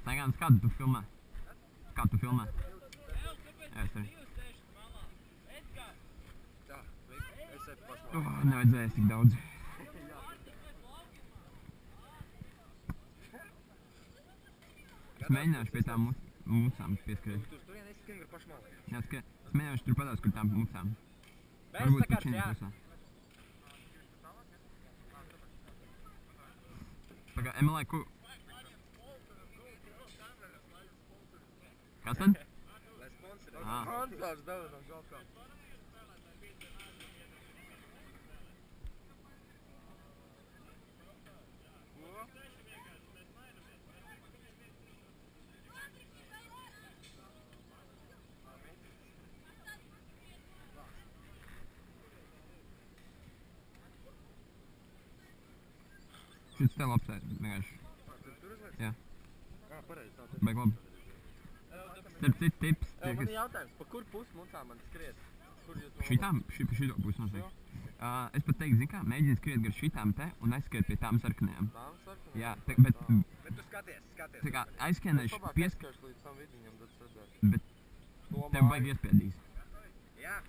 Staigāns, kādu tu filmē? Kā tu filmē? Jā, es arī. Nevajadzēja tik daudz. Es mēģināšu pie tām musām pieskrēt. Jā, es mēģināšu tur padās, kur tām musām. Varbūt pat šī pusā. Pagā, Emilē, ko... Kas tad? Šis te labs vienkārši. Jā. Baigi labi. Starp citu tips. Man ir jautājums, pa kur pusi mucām man skriet? Šitām? Pa šito pusi noteikti. Es pat teiktu, zini kā, mēģini skriet gar šitām te un aizskriet pie tām sarkanajām. Tām sarkanajām? Jā, Bet tu skaties. Tā kā aizskrienēšu Aizskaršu līdz tam vidiņam, tad redzēšu. Bet tev baigi iespiedīs. Jā.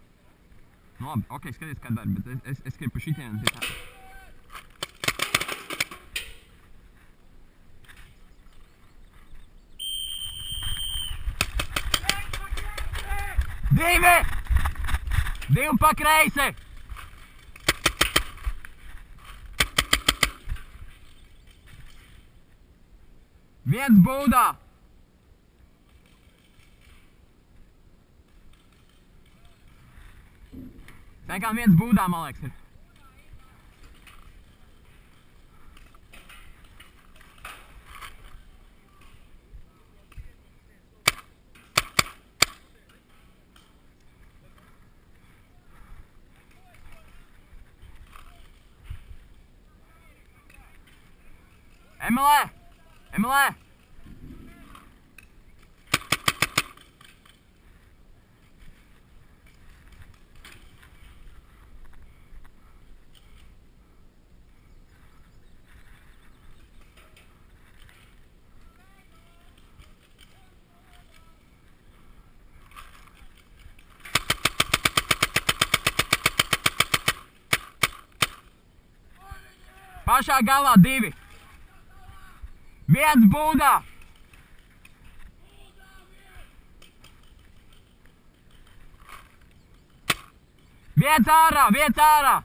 Nu labi, ok, skaties kā dari, bet es skrietu pa šitiem un pie tā. Divi pa kreisi! Viens būdā! Tā kā viens būdā, man liekas, ir. Emilē! Pašā galā divi! Viens būdā! Viens ārā!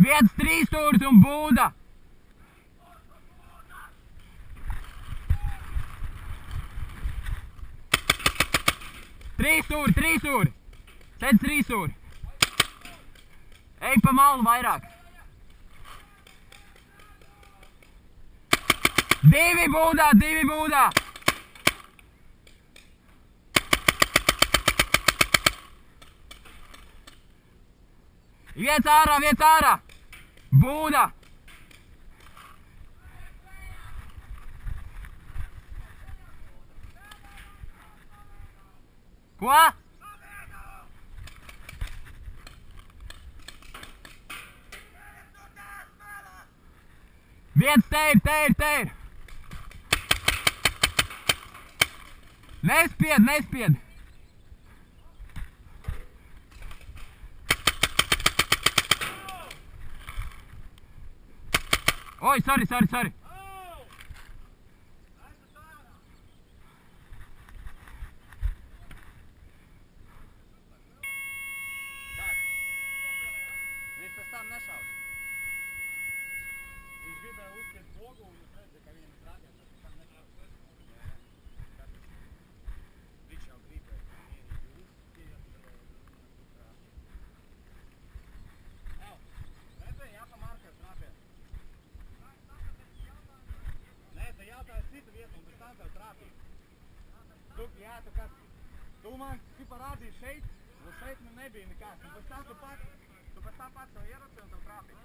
Viens trīsstūris un būda! Trīsstūri! Sēdz trīsstūri! Ej pa malu vairāk! Divi būdā! Viens ārā! Būda! Ko? Viens te ir! Nespied! Oi, sorry! Viņš pēc tam nešaus. Viņš gribēja uzskiet pogu un jūs redzat, ka viņam strādāt, bet pēc tam nešaus. Viņš jau gribēja. Redzēja, jāpamarkas trāpiet. Nē, te jātājas citu vietu un pēc tam tev trāpīt. Tu man parādīji šeit, un šeit man nebija nekās. Un pēc tam tu pats to ierocēji un tev trāpīt.